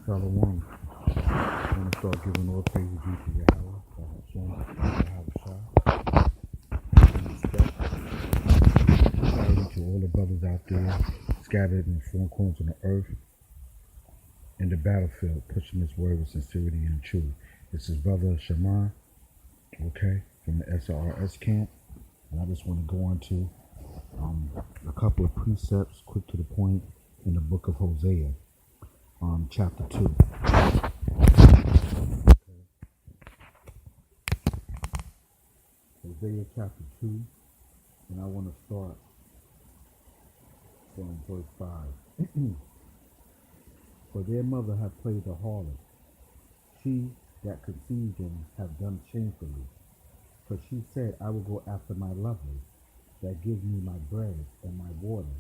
Shalom. I want to start giving all praise due to Yahweh, and respect. Sorry to all the brothers out there scattered in four corners of the earth in the battlefield, pushing this word with sincerity and truth. This is Brother Shema, okay, from the SRS camp. And I just want to go on to a couple of precepts, quick to the point, in the book of Hosea, chapter 2. Hosea chapter 2, and I want to start from verse 5. For their mother hath played the harlot, she that conceived them hath done shamefully. For she said, I will go after my lovers, that give me my bread, and my water,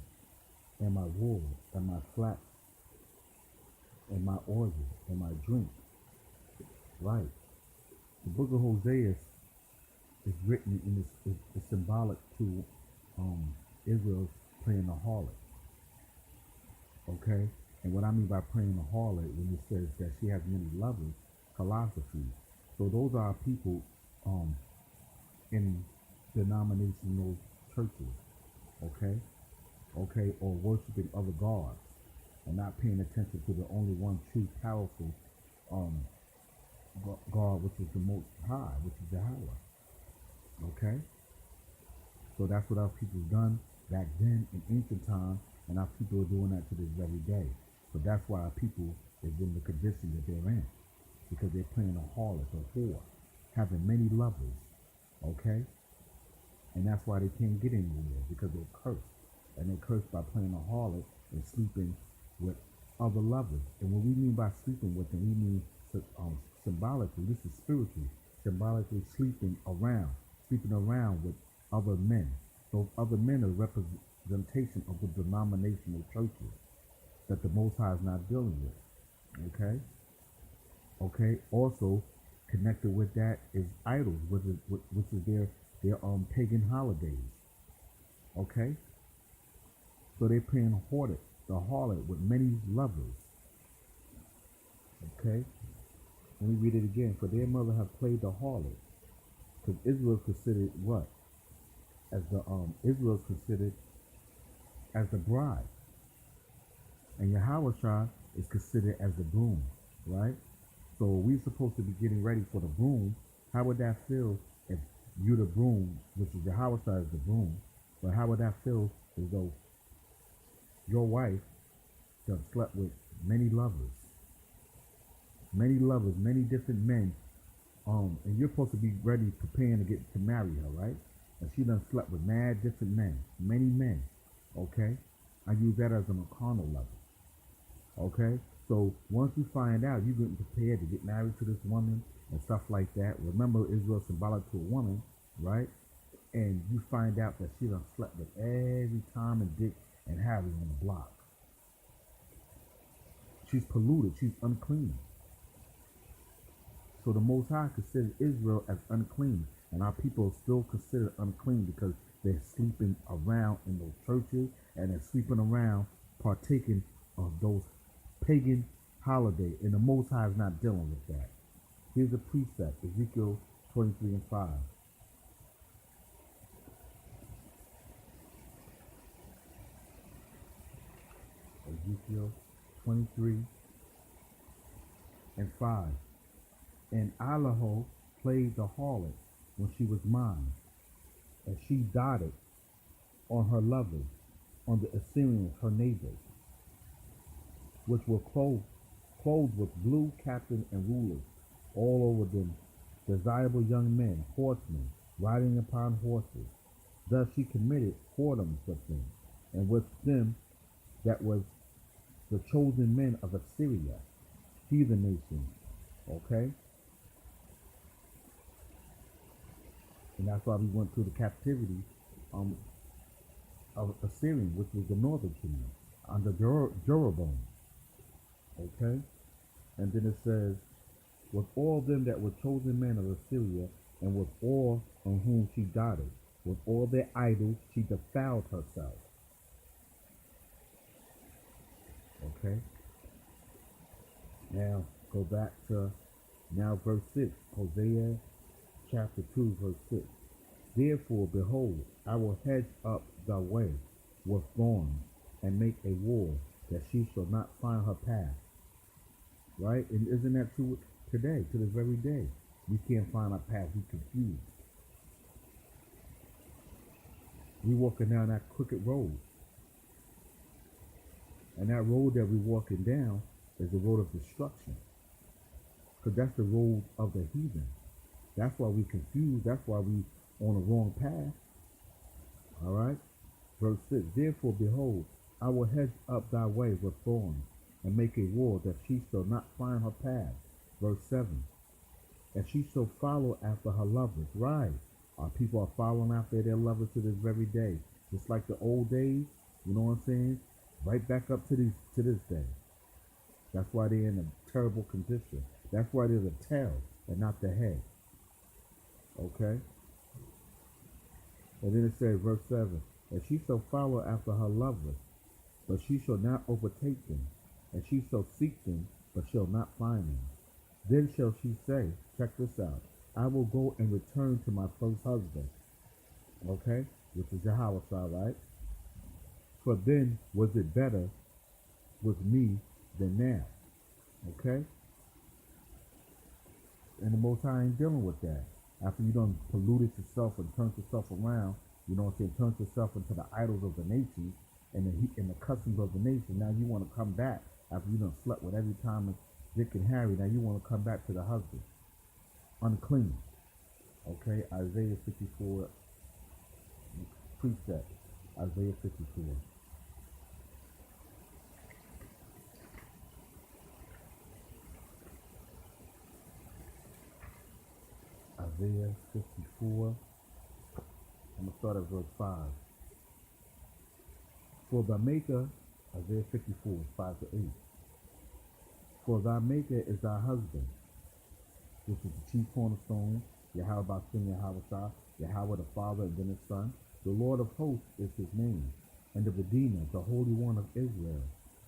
and my wool, and my flax, and my oil, and my drink. Right. The book of Hosea is written in this, is symbolic to Israel playing the harlot. Okay? And what I mean by playing the harlot, when it says that she has many lovers, philosophy. So those are people in denominational churches, okay? Okay, or worshiping other gods and not paying attention to the only one true powerful God, which is the Most High, which is Yahweh. Okay? So that's what our people's done back then in ancient times, and our people are doing that to this very day. So that's why our people is in the condition that they're in, because they're playing a harlot, a whore, having many lovers. Okay? And that's why they can't get anywhere, because they're cursed. And they're cursed by playing a harlot and sleeping with other lovers. And what we mean by sleeping with them, we mean symbolically, this is spiritually, symbolically sleeping around with other men. Those other men are representation of the denominational churches that the Most High is not dealing with. Okay? Okay? Also, connected with that is idols, which is their pagan holidays. Okay? So they're playing the harlot with many lovers. Okay? Let me read it again. For their mother have played the harlot. Because Israel is considered what? As the Israel is considered as the bride. And Yahweh is considered as the groom, right? So we're supposed to be getting ready for the groom. How would that feel if you're the groom, which is Yahweh is the groom? But how would that feel as though your wife just slept with many lovers, many different men, and you're supposed to be ready, preparing to marry her, right? And she done slept with mad different men, many men, okay? I use that as on a carnal level, okay? So once you find out, you're getting prepared to get married to this woman and stuff like that. Remember, Israel is symbolic to a woman, right? And you find out that she done slept with every Tom and Dick and Harry on the block. She's polluted. She's unclean. So the Most High considered Israel as unclean, and our people are still considered unclean because they're sleeping around in those churches and they're sleeping around partaking of those pagan holidays, and the Most High is not dealing with that. Here's a precept, Ezekiel 23 and 5. Ezekiel 23 and 5. And Alaho played the harlot when she was mine, and she dotted on her lovers, on the Assyrians, her neighbors, which were clothed with blue captains and rulers, all over them, desirable young men, horsemen, riding upon horses. Thus she committed whoredoms with them, and with them that was the chosen men of Assyria, heathen nation. Okay? And that's why we went through the captivity of Assyria, which was the northern kingdom, under Jeroboam. Okay? And then it says, with all them that were chosen men of Assyria, and with all on whom she dotted, with all their idols, she defiled herself. Okay? Now go back to now verse 6, Hosea chapter 2, verse 6. Therefore, behold, I will hedge up thy way with thorns, and make a wall that she shall not find her path. Right? And isn't that true today, to this very day? We can't find our path. We confused. We walking down that crooked road. And that road that we walking down is the road of destruction. Because that's the road of the heathen. That's why we confused. That's why we on the wrong path. All right? Verse 6. Therefore, behold, I will hedge up thy way with thorns, and make a wall that she shall not find her path. Verse 7. And she shall follow after her lovers. Right. Our people are following after their lovers to this very day. Just like the old days, you know what I'm saying? Right back up to this day. That's why they're in a terrible condition. That's why there's a tail and not the head. Okay? And then it says, verse 7, and she shall follow after her lovers, but she shall not overtake them. And she shall seek them, but shall not find them. Then shall she say, check this out, I will go and return to my first husband. Okay? Which is Yahweh, right? For then was it better with me than now. Okay? And the Most High ain't dealing with that. After you done polluted yourself and turned yourself around, you know what I'm saying, turned yourself into the idols of the nations and the customs of the nation. Now you want to come back after you done slept with every time Dick and Harry. Now you want to come back to the husband. Unclean. Okay? Isaiah 54 precept. Isaiah 54. Isaiah 54. I'm going to start at verse 5. For thy maker, Isaiah 54, 5 to 8. For thy maker is thy husband, which is the chief cornerstone, Yahweh Bashem, Yahweh Shah, Yahweh the Father, and then his Son. The Lord of hosts is his name, and the Redeemer, the Holy One of Israel.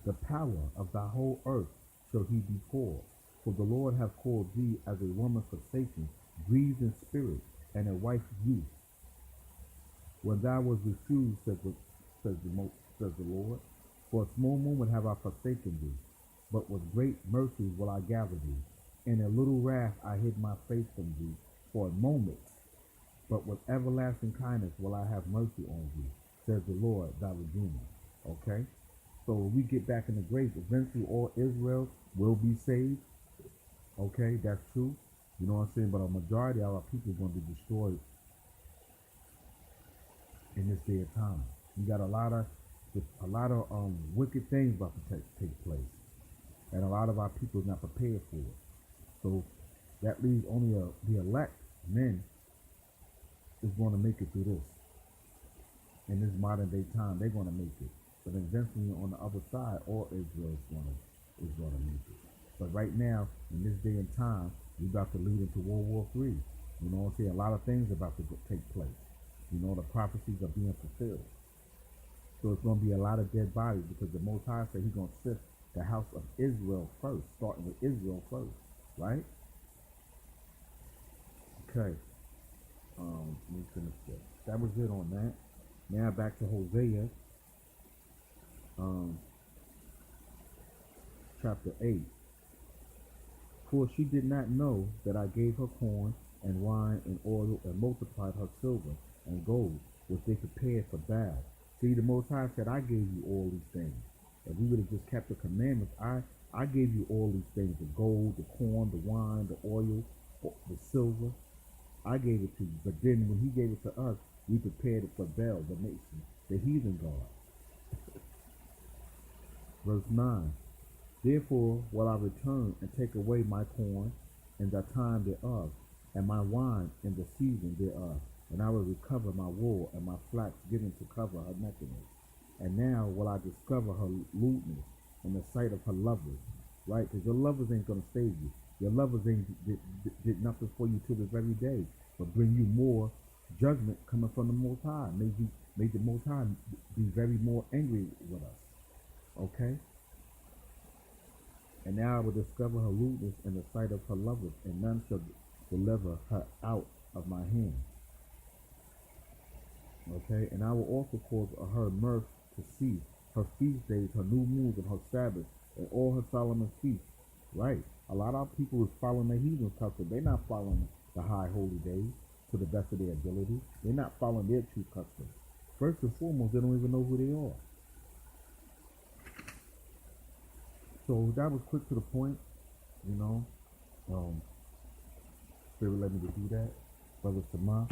The power of thy whole earth shall he be called. For the Lord hath called thee as a woman forsaken, grieved in spirit, and a wife youth. When thou was refused, says the Lord, for a small moment have I forsaken thee, but with great mercy will I gather thee. In a little wrath I hid my face from thee for a moment, but with everlasting kindness will I have mercy on thee, says the Lord, thy Redeemer. Okay? So when we get back in the grace, eventually all Israel will be saved. Okay, that's true. You know what I'm saying? But a majority of our people are going to be destroyed in this day of time. You got a lot of wicked things about to take place, and a lot of our people is not prepared for it. So that leaves only the elect men is going to make it through this. In this modern day time, they're going to make it. But eventually, on the other side, all Israel is going to make it. But right now, in this day and time, we're about to lead into World War III. You know what I'm saying? A lot of things are about to take place. You know, the prophecies are being fulfilled. So it's going to be a lot of dead bodies because the Most High said he's going to sift the house of Israel first, starting with Israel first, right? Okay. Let me finish this. That was it on that. Now back to Hosea, chapter 8. For she did not know that I gave her corn and wine and oil and multiplied her silver and gold, which they prepared for Baal. See, the Most High said, I gave you all these things. If we would have just kept the commandments, I gave you all these things, the gold, the corn, the wine, the oil, the silver. I gave it to you. But then when he gave it to us, we prepared it for Baal, the nation, the heathen god. Verse 9. Therefore will I return and take away my corn in the time thereof, and my wine in the season thereof. And I will recover my wool and my flax given to cover her nakedness. And now will I discover her lewdness in the sight of her lovers. Right? Because your lovers ain't going to save you. Your lovers ain't did nothing for you till this very day, but bring you more judgment coming from the Most High. Made the Most High be very more angry with us. Okay? And now I will discover her lewdness in the sight of her lovers, and none shall deliver her out of my hand. Okay, and I will also cause her mirth to cease, her feast days, her new moons, and her Sabbaths, and all her solemn feasts. Right. A lot of people is following the heathen custom. They're not following the high holy days to the best of their ability. They're not following their true custom. First and foremost, they don't even know who they are. So that was quick to the point, you know. Spirit led me to do that. Brother Sama,